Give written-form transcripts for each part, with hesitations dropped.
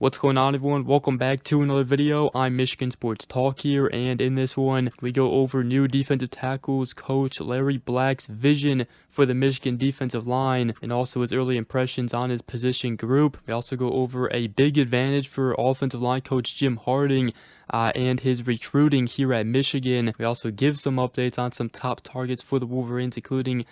What's going on, everyone? Welcome back to another video. I'm Michigan Sports Talk here, and in this one we go over new defensive tackles coach Larry Black's vision for the Michigan defensive line and also his early impressions on his position group. We also go over a big advantage for offensive line coach Jim Harding and his recruiting here at Michigan. We also give some updates on some top targets for the Wolverines, including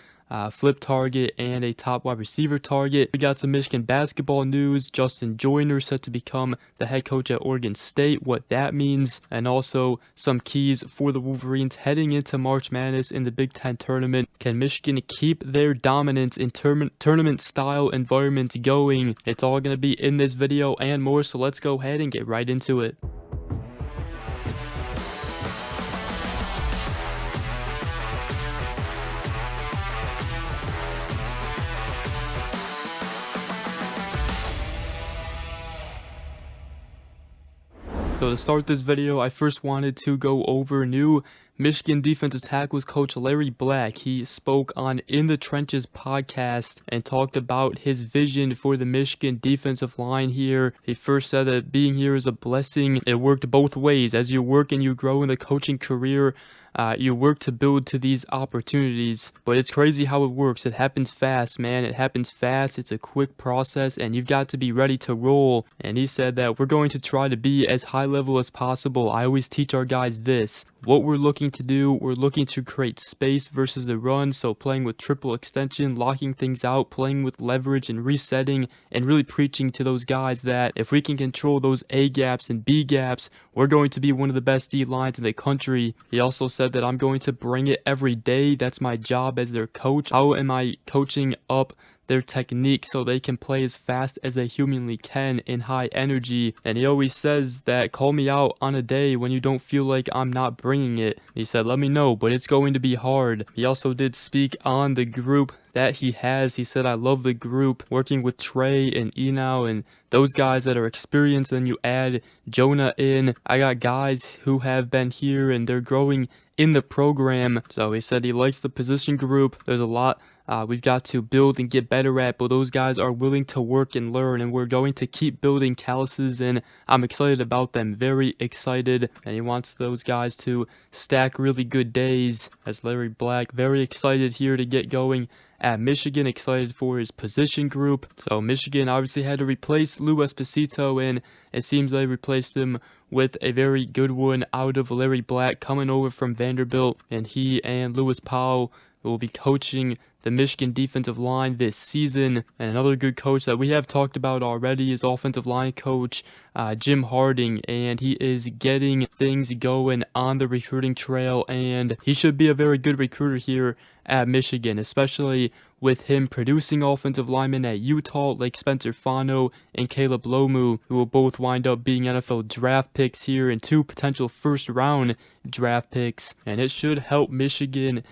flip target and a top wide receiver target. We got some Michigan basketball news. Justin Joyner set to become the head coach at Oregon State, what that means, and also some keys for the Wolverines heading into March Madness in the Big Ten tournament. Can Michigan keep their dominance in tournament style environments going? It's all going to be in this video and more, so let's go ahead and get right into it. So to start this video, I first wanted to go over new Michigan defensive tackles coach Larry Black. He spoke on In the Trenches podcast and talked about his vision for the Michigan defensive line here. He first said that being here is a blessing. It worked both ways. As you work and you grow in the coaching career, you work to build to these opportunities, but it's crazy how it works. It happens fast, man. It happens fast. It's a quick process, and you've got to be ready to roll. And he said that we're going to try to be as high level as possible. I always teach our guys this. What we're looking to do, we're looking to create space versus the run, so playing with triple extension, locking things out, playing with leverage and resetting, and really preaching to those guys that if we can control those A gaps and B gaps, we're going to be one of the best D lines in the country. He also said that I'm going to bring it every day. That's my job as their coach. How am I coaching up their technique so they can play as fast as they humanly can in high energy? And he always says that call me out on a day when you don't feel like I'm not bringing it. He said let me know, but it's going to be hard. He also did speak on the group that he has. He said I love the group, working with Trey and Enow and those guys that are experienced. Then you add Jonah in. I got guys who have been here and they're growing in the program. So he said he likes the position group. There's a lot we've got to build and get better at, but those guys are willing to work and learn, and we're going to keep building calluses, and I'm excited about them, very excited. And he wants those guys to stack really good days. As Larry Black, very excited here to get going at Michigan, excited for his position group. So Michigan obviously had to replace Lou Esposito, and it seems they replaced him with a very good one out of Larry Black coming over from Vanderbilt, and he and Lewis Powell will be coaching the Michigan defensive line this season. And another good coach that we have talked about already is offensive line coach Jim Harding, and he is getting things going on the recruiting trail, and he should be a very good recruiter here at Michigan, especially with him producing offensive linemen at Utah like Spencer Fano and Caleb Lomu, who will both wind up being NFL draft picks here and 2 potential first-round draft picks. And it should help Michigan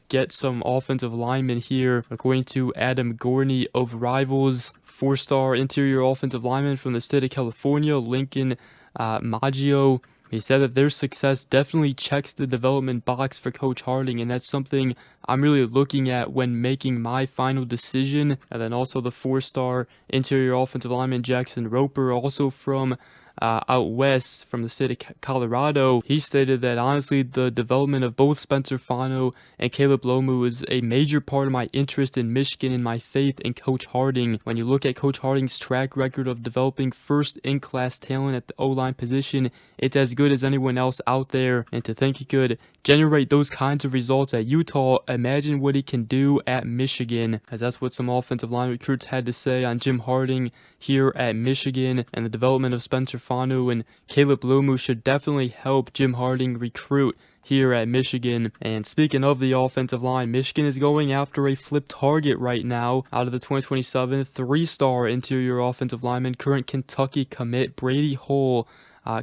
get some offensive linemen here. According to Adam Gorney of Rivals, 4-star interior offensive lineman from the state of California, Lincoln Maggio. He said that their success definitely checks the development box for Coach Harding, and that's something I'm really looking at when making my final decision. And then also the 4-star interior offensive lineman Jackson Roper, also from out west from the state of Colorado. He stated that honestly the development of both Spencer Fano and Caleb Lomu is a major part of my interest in Michigan and my faith in Coach Harding. When you look at Coach Harding's track record of developing first-in-class talent at the O-line position, it's as good as anyone else out there. And to think he could generate those kinds of results at Utah, imagine what he can do at Michigan. As that's what some offensive line recruits had to say on Jim Harding here at Michigan. And the development of Spencer Fano and Caleb Lomu should definitely help Jim Harding recruit here at Michigan. And speaking of the offensive line, Michigan is going after a flip target right now out of the 2027 3-star interior offensive lineman, current Kentucky commit Brady Hull.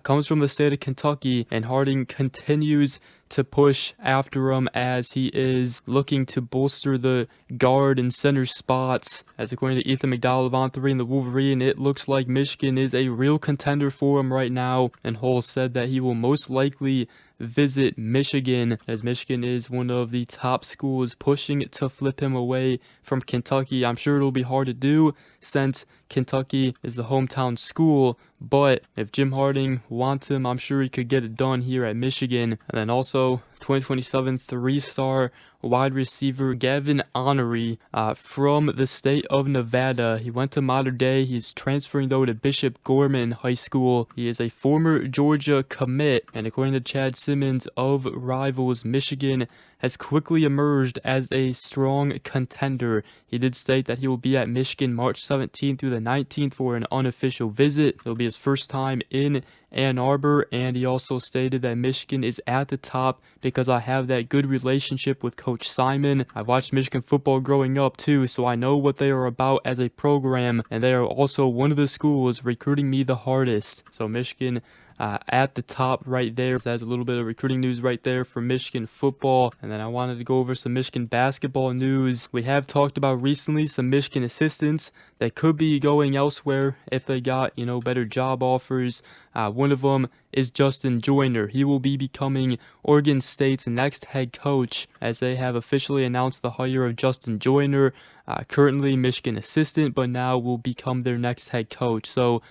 Comes from the state of Kentucky, and Harding continues to push after him as he is looking to bolster the guard and center spots. As according to Ethan McDowell of On3 and the Wolverine, it looks like Michigan is a real contender for him right now, and Hull said that he will most likely visit Michigan, as Michigan is one of the top schools pushing to flip him away from Kentucky. I'm sure it'll be hard to do since Kentucky is the hometown school, but if Jim Harding wants him, I'm sure he could get it done here at Michigan. And then also 2027 three-star wide receiver Gavin Honoré from the state of Nevada. He went to Modern Day. He's transferring though to Bishop Gorman High School. He is a former Georgia commit, and according to Chad Simmons of Rivals, Michigan has quickly emerged as a strong contender. He did state that he will be at Michigan March 17th through the 19th for an unofficial visit. It'll be his first time in Ann Arbor, and he also stated that Michigan is at the top because I have that good relationship with Coach Simon. I watched Michigan football growing up too, so I know what they are about as a program, and they are also one of the schools recruiting me the hardest. So Michigan at the top right there. So that's a little bit of recruiting news right there for Michigan football. And then I wanted to go over some Michigan basketball news. We have talked about recently some Michigan assistants that could be going elsewhere if they got, better job offers. One of them is Justin Joyner. He will be becoming Oregon State's next head coach, as they have officially announced the hire of Justin Joyner, currently Michigan assistant, but now will become their next head coach. So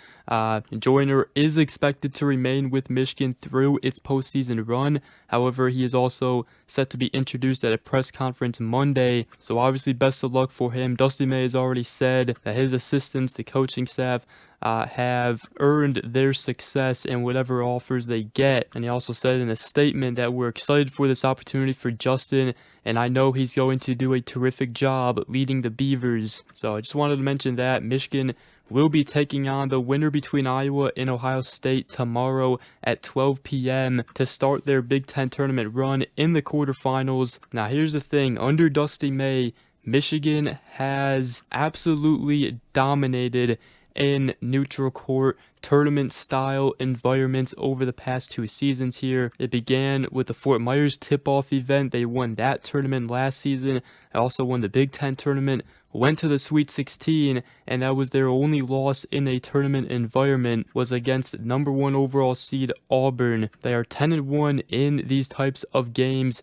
Joyner is expected to remain with Michigan through its postseason run. However, he is also set to be introduced at a press conference Monday. So obviously best of luck for him. Dusty May has already said that his assistants, the coaching staff, have earned their success in whatever offers they get. And he also said in a statement that we're excited for this opportunity for Justin, and I know he's going to do a terrific job leading the Beavers. So I just wanted to mention that Michigan will be taking on the winner between Iowa and Ohio State tomorrow at 12 p.m. to start their Big Ten tournament run in the quarterfinals. Now here's the thing, under Dusty May, Michigan has absolutely dominated in neutral court tournament style environments over the past 2 seasons here. It began with the Fort Myers tip-off event. They won that tournament last season. They also won the Big Ten tournament, went to the Sweet 16, and that was their only loss in a tournament environment, was against number 1 overall seed Auburn. They are 10-1 in these types of games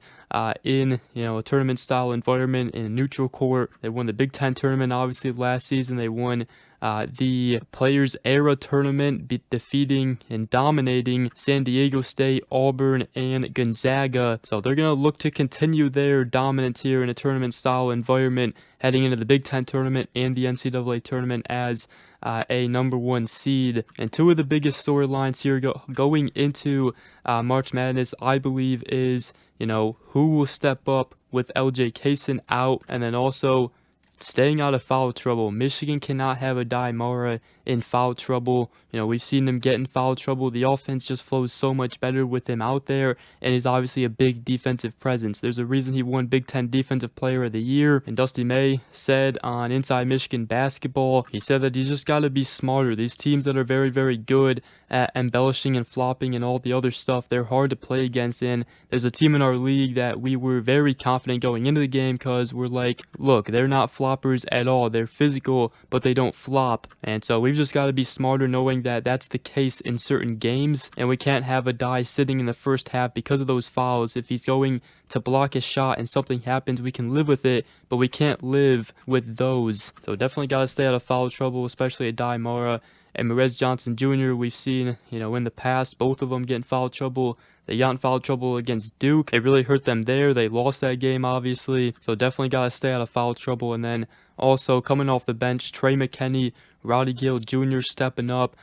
in a tournament style environment in a neutral court. They won the Big Ten tournament obviously last season. They won the Players Era tournament, defeating and dominating San Diego State, Auburn, and Gonzaga. So they're going to look to continue their dominance here in a tournament style environment heading into the Big Ten tournament and the NCAA tournament as a number 1 seed. And 2 of the biggest storylines here going into March Madness, I believe, is who will step up with LJ Kaysen out, and then also staying out of foul trouble. Michigan cannot have a Dai Mara in foul trouble. We've seen him get in foul trouble. The offense just flows so much better with him out there, and he's obviously a big defensive presence. There's a reason he won Big Ten Defensive Player of the Year. And Dusty May said on Inside Michigan Basketball, he said that he's just got to be smarter. These teams that are very, very good at embellishing and flopping and all the other stuff, they're hard to play against. And there's a team in our league that we were very confident going into the game because we're like, look, they're not floppers at all. They're physical, but they don't flop. And so we've just got to be smarter, knowing that that's the case in certain games, and we can't have a Dai sitting in the first half because of those fouls. If he's going to block a shot and something happens, we can live with it, but we can't live with those. So definitely got to stay out of foul trouble, especially a Dai Mara. And Merez Johnson Jr., we've seen, in the past, both of them get in foul trouble. They got in foul trouble against Duke. It really hurt them there. They lost that game, obviously. So definitely got to stay out of foul trouble. And then also coming off the bench, Trey McKinney, Roddy Gill Jr. stepping up,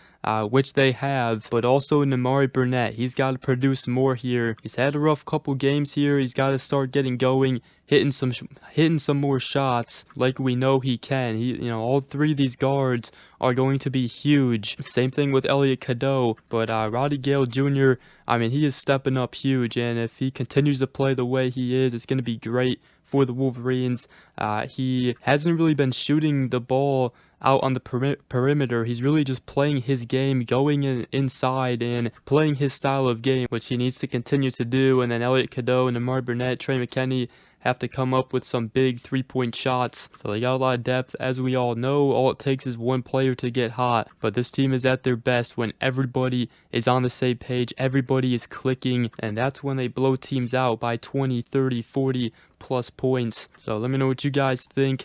which they have, but also Nimari Burnett. He's got to produce more here. He's had a rough couple games here. He's got to start getting going, hitting some more shots like we know he can. All 3 of these guards are going to be huge. Same thing with Elliot Cadeau, but Roddy Gale Jr., he is stepping up huge, and if he continues to play the way he is, it's going to be great for the Wolverines. He hasn't really been shooting the ball out on the perimeter. He's really just playing his game, going inside and playing his style of game, which he needs to continue to do. And then Elliot Cadeau and Nimari Burnett, Trey McKinney have to come up with some big 3-point shots. So they got a lot of depth. As we all know, all it takes is one player to get hot. But this team is at their best when everybody is on the same page, everybody is clicking, and that's when they blow teams out by 20, 30, 40 plus points. So let me know what you guys think.